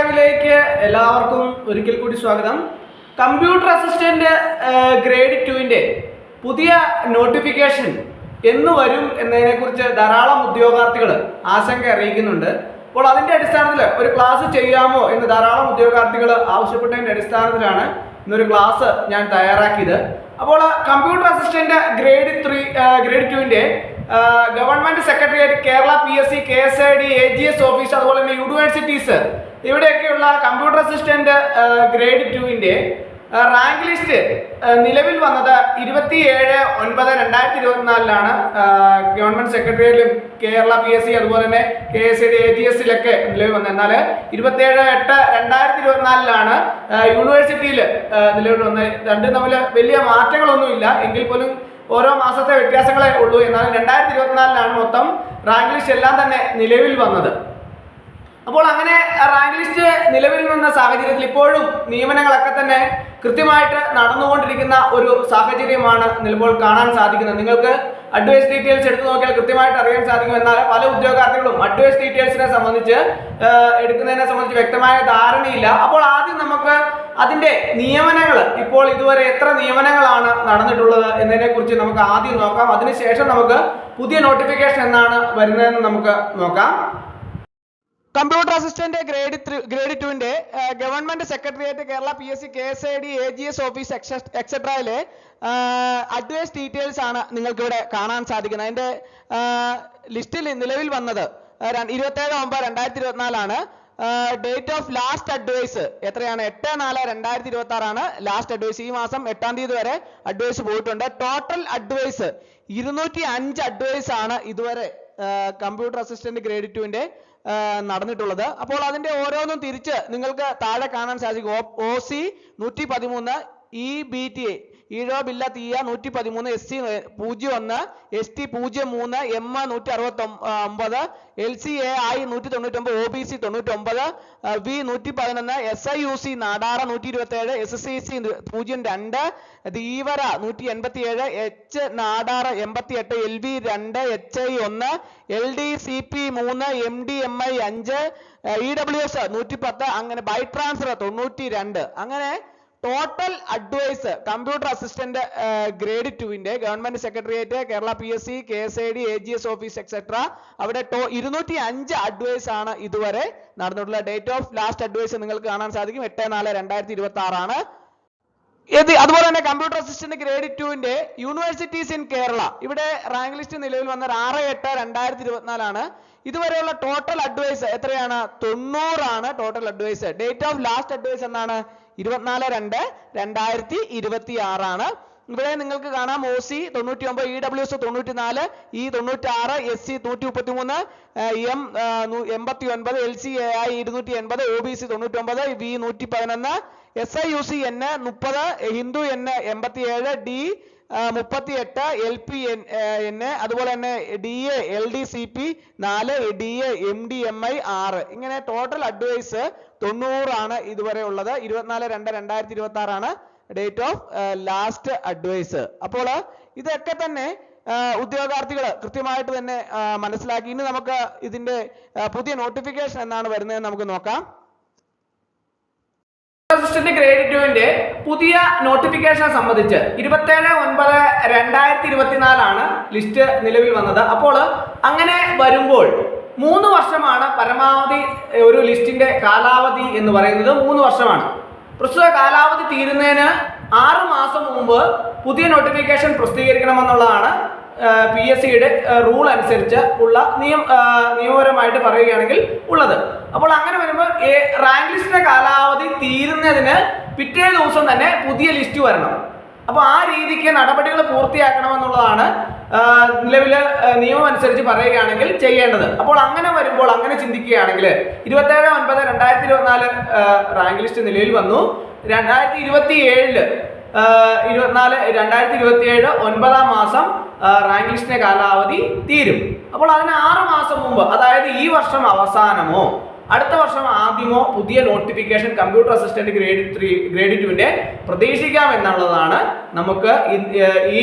ബാങ്കിലേക്ക് എല്ലാവർക്കും ഒരിക്കൽ കൂടി സ്വാഗതം. കമ്പ്യൂട്ടർ അസിസ്റ്റന്റ് ഗ്രേഡ് 2ന്റെ പുതിയ നോട്ടിഫിക്കേഷൻ എന്ന് വരും എന്നതിനെക്കുറിച്ച് ധാരാളം ഉദ്യോഗാർത്ഥികൾ ആശങ്ക അറിയിക്കുന്നുണ്ട്. അപ്പോൾ അതിൻ്റെ അടിസ്ഥാനത്തിൽ ഒരു ക്ലാസ് ചെയ്യാമോ എന്ന് ധാരാളം ഉദ്യോഗാർത്ഥികൾ ആവശ്യപ്പെട്ടതിൻ്റെ അടിസ്ഥാനത്തിലാണ് ഇന്നൊരു ക്ലാസ് ഞാൻ തയ്യാറാക്കിയത്. അപ്പോൾ കമ്പ്യൂട്ടർ അസിസ്റ്റന്റ് ഗ്രേഡ് 2ന്റെ government secretariat, Kerala PSC, KSID, AGS office, അതുപോലെ തന്നെ യൂണിവേഴ്സിറ്റീസ്, ഇവിടെയൊക്കെയുള്ള കമ്പ്യൂട്ടർ അസിസ്റ്റന്റ് ഗ്രേഡ് 2ന്റെ റാങ്ക് ലിസ്റ്റ് നിലവിൽ വന്നത് 27/9/2024 ഗവൺമെന്റ് സെക്രട്ടേറിയറ്റിലും കേരള PSC അതുപോലെ തന്നെ KSID, AGS നിലവിൽ വന്നത്. എന്നാൽ 27/8/2024 യൂണിവേഴ്സിറ്റിയിൽ നിലവിൽ വന്നത്. രണ്ടും തമ്മിൽ വലിയ മാറ്റങ്ങളൊന്നുമില്ല എങ്കിൽ പോലും ഓരോ മാസത്തെ വ്യത്യാസങ്ങളേ ഉള്ളൂ. എന്നാൽ 2024 മൊത്തം റാങ്ക് ലിസ്റ്റ് എല്ലാം തന്നെ നിലവിൽ വന്നത്. അപ്പോൾ അങ്ങനെ റാങ്ക് ലിസ്റ്റ് നിലവിൽ വന്ന സാഹചര്യത്തിൽ ഇപ്പോഴും നിയമനങ്ങളൊക്കെ തന്നെ കൃത്യമായിട്ട് നടന്നുകൊണ്ടിരിക്കുന്ന ഒരു സാഹചര്യമാണ് നിലവിൽ കാണാൻ സാധിക്കുന്നത്. നിങ്ങൾക്ക് അഡ്വൈസ് ഡീറ്റെയിൽസ് എടുത്തു നോക്കിയാൽ കൃത്യമായിട്ട് അറിയാൻ സാധിക്കും. എന്നാൽ പല ഉദ്യോഗാർത്ഥികളും അഡ്വൈസ് ഡീറ്റെയിൽസിനെ സംബന്ധിച്ച് എടുക്കുന്നതിനെ സംബന്ധിച്ച് വ്യക്തമായ ധാരണയില്ല. അപ്പോൾ ആദ്യം നമുക്ക് അതിൻ്റെ നിയമനങ്ങൾ, ഇപ്പോൾ ഇതുവരെ എത്ര നിയമനങ്ങളാണ് നടന്നിട്ടുള്ളത് എന്നതിനെ കുറിച്ച് നമുക്ക് ആദ്യം നോക്കാം. അതിനുശേഷം നമുക്ക് പുതിയ നോട്ടിഫിക്കേഷൻ എന്നാണ് വരുന്നതെന്ന് നമുക്ക് നോക്കാം. കമ്പ്യൂട്ടർ അസിസ്റ്റന്റ് ഗ്രേഡ് 2ന്റെ government secretariat, Kerala PSC, KSID, AGS office എക്സെട്രയിലെ അഡ്വൈസ് ഡീറ്റെയിൽസ് ആണ് നിങ്ങൾക്ക് ഇവിടെ കാണാൻ സാധിക്കുന്നത്. അതിന്റെ ലിസ്റ്റിൽ നിലവിൽ വന്നത് 27/9/2024 ഡേറ്റ് ഓഫ് ലാസ്റ്റ് അഡ്വൈസ് എത്രയാണ്? 8/4/2026 ലാസ്റ്റ് അഡ്വൈസ്. ഈ മാസം 8-ാം തീയതി വരെ അഡ്വൈസ് പോയിട്ടുണ്ട്. ടോട്ടൽ അഡ്വൈസ് 205 അഡ്വൈസ് ആണ് ഇതുവരെ കമ്പ്യൂട്ടർ അസിസ്റ്റന്റ് ഗ്രേഡ് 2ന്റെ നടന്നിട്ടുള്ളത്. അപ്പോൾ അതിന്റെ ഓരോന്നും തിരിച്ച് നിങ്ങൾക്ക് താഴെ കാണാൻ സാധിക്കും. OC 113, EBTA ഈഴോ ബില്ല തീയ 113, SC 01, ST 03, M 169, LCAI 199, OBC 99, V 111, SIUC നാടാറ 127, SCC 02, Dheevara 187, H നാടാറ 88, LV 2, HI 1, LDCP 3, MDMI 5, EWS 110, അങ്ങനെ ബൈ ട്രാൻസ്ഫർ 92. അങ്ങനെ total advice computer assistant grade 2ന്റെ government secretariat, Kerala PSC, KSID, AGS office etcetera അവിടെ 205 അഡ്വൈസ് ആണ് ഇതുവരെ നടന്നിട്ടുള്ള. Date of last advice നിങ്ങൾക്ക് കാണാൻ സാധിക്കും 8/4/2026. അതുപോലെ തന്നെ കമ്പ്യൂട്ടർ അസിസ്റ്റന്റ് ഗ്രേഡ് 2ന്റെ യൂണിവേഴ്സിറ്റീസ് ഇൻ കേരള, ഇവിടെ റാങ്ക് ലിസ്റ്റ് നിലവിൽ വന്നത് 6/8/2024. ഇതുവരെയുള്ള ടോട്ടൽ അഡ്വൈസ് എത്രയാണ്? 90 ആണ് total advice. Date of last advice എന്നാണ്? 24/2/2026. ഇവിടെ നിങ്ങൾക്ക് കാണാം OC 99, EWS 94, E 96, SC 133, M 89, LCAI 280, OBC 99, V 111, SIUC N 30, Hindu N 87, D 38, LP N, അതുപോലെ തന്നെ DA LDCP 4, DA MDMI 6. ഇങ്ങനെ ടോട്ടൽ അഡ്വൈസ് 90 ആണ് ഇതുവരെ ഉള്ളത്. 24/2/2026 ഡേറ്റ് ഓഫ് ലാസ്റ്റ് അഡ്വൈസ്. അപ്പോൾ ഇതൊക്കെ തന്നെ ഉദ്യോഗാർത്ഥികൾ കൃത്യമായിട്ട് തന്നെ മനസ്സിലാക്കി. ഇനി നമുക്ക് ഇതിന്റെ പുതിയ നോട്ടിഫിക്കേഷൻ എന്നാണ് വരുന്നതെന്ന് നമുക്ക് നോക്കാം. അസിസ്റ്റന്റ് ഗ്രേഡ് 2ന്റെ പുതിയ നോട്ടിഫിക്കേഷനെ സംബന്ധിച്ച് 27/9/2024 ലിസ്റ്റ് നിലവിൽ വന്നത്. അപ്പോൾ അങ്ങനെ വരുമ്പോൾ 3 വർഷമാണ് പരമാവധി ഒരു ലിസ്റ്റിന്റെ കാലാവധി എന്ന് പറയുന്നത്. 3 വർഷമാണ്. പ്രസ്തുത കാലാവധി തീരുന്നതിന് 6 മാസം മുമ്പ് പുതിയ നോട്ടിഫിക്കേഷൻ പ്രസിദ്ധീകരിക്കണമെന്നുള്ളതാണ് PSCയുടെ റൂൾ അനുസരിച്ച് ഉള്ള നിയമപരമായിട്ട് പറയുകയാണെങ്കിൽ ഉള്ളത്. അപ്പോൾ അങ്ങനെ വരുമ്പോൾ റാങ്ക് ലിസ്റ്റിന്റെ കാലാവധി തീരുന്നതിന് പിറ്റേ ദിവസം തന്നെ പുതിയ ലിസ്റ്റ് വരണം. അപ്പോൾ ആ രീതിക്ക് നടപടികൾ പൂർത്തിയാക്കണമെന്നുള്ളതാണ് നിലവിൽ നിയമം അനുസരിച്ച് പറയുകയാണെങ്കിൽ ചെയ്യേണ്ടത്. അപ്പോൾ അങ്ങനെ വരുമ്പോൾ, അങ്ങനെ ചിന്തിക്കുകയാണെങ്കിൽ 27/9/2024 റാങ്ക് ലിസ്റ്റ് നിലവിൽ വന്നു. 2027 9-ാം മാസം റാങ്ക് ലിസ്റ്റിന്റെ കാലാവധി തീരും. അപ്പോൾ അതിന് 6 മാസം മുമ്പ്, അതായത് ഈ വർഷം അവസാനമോ അടുത്ത വർഷം ആദ്യമോ പുതിയ നോട്ടിഫിക്കേഷൻ കമ്പ്യൂട്ടർ അസിസ്റ്റന്റ് ഗ്രേഡ് 2ന്റെ പ്രതീക്ഷിക്കാം എന്നുള്ളതാണ് നമുക്ക് ഈ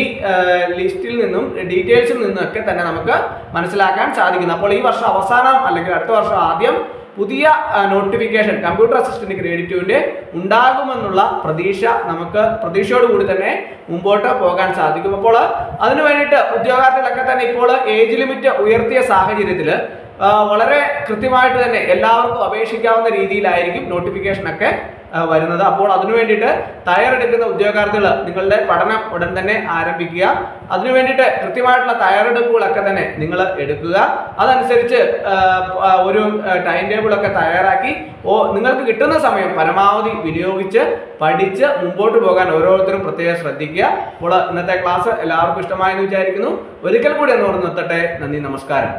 ലിസ്റ്റിൽ നിന്നും ഡീറ്റെയിൽസിൽ നിന്നൊക്കെ തന്നെ നമുക്ക് മനസ്സിലാക്കാൻ സാധിക്കുന്നത്. അപ്പോൾ ഈ വർഷം അവസാനം അല്ലെങ്കിൽ അടുത്ത വർഷം ആദ്യം പുതിയ നോട്ടിഫിക്കേഷൻ കമ്പ്യൂട്ടർ അസിസ്റ്റന്റ് ഗ്രേഡ് 2ന്റെ ഉണ്ടാകുമെന്നുള്ള പ്രതീക്ഷയോടുകൂടി തന്നെ മുമ്പോട്ട് പോകാൻ സാധിക്കും. അപ്പോൾ അതിനു വേണ്ടിയിട്ട് ഉദ്യോഗാർത്ഥികളൊക്കെ തന്നെ ഇപ്പോൾ ഏജ് ലിമിറ്റ് ഉയർത്തിയ സാഹചര്യത്തിൽ വളരെ കൃത്യമായിട്ട് തന്നെ എല്ലാവർക്കും അപേക്ഷിക്കാവുന്ന രീതിയിലായിരിക്കും നോട്ടിഫിക്കേഷൻ ഒക്കെ വരുന്നത്. അപ്പോൾ അതിനു വേണ്ടിയിട്ട് തയ്യാറെടുക്കുന്ന ഉദ്യോഗാർത്ഥികൾ നിങ്ങളുടെ പഠനം ഉടൻ തന്നെ ആരംഭിക്കുക. അതിനു വേണ്ടിയിട്ട് കൃത്യമായിട്ടുള്ള തയ്യാറെടുപ്പുകളൊക്കെ തന്നെ നിങ്ങൾ എടുക്കുക. അതനുസരിച്ച് ഒരു ടൈം ടേബിൾ ഒക്കെ തയ്യാറാക്കി നിങ്ങൾക്ക് കിട്ടുന്ന സമയം പരമാവധി വിനിയോഗിച്ച് പഠിച്ച് മുമ്പോട്ട് പോകാൻ ഓരോരുത്തരും പ്രത്യേകം ശ്രദ്ധിക്കുക. അപ്പോൾ ഇന്നത്തെ ക്ലാസ് എല്ലാവർക്കും ഇഷ്ടമായെന്ന് വിചാരിക്കുന്നു. ഒരിക്കൽ കൂടി എന്ന് നിർത്തട്ടെ. നന്ദി, നമസ്കാരം.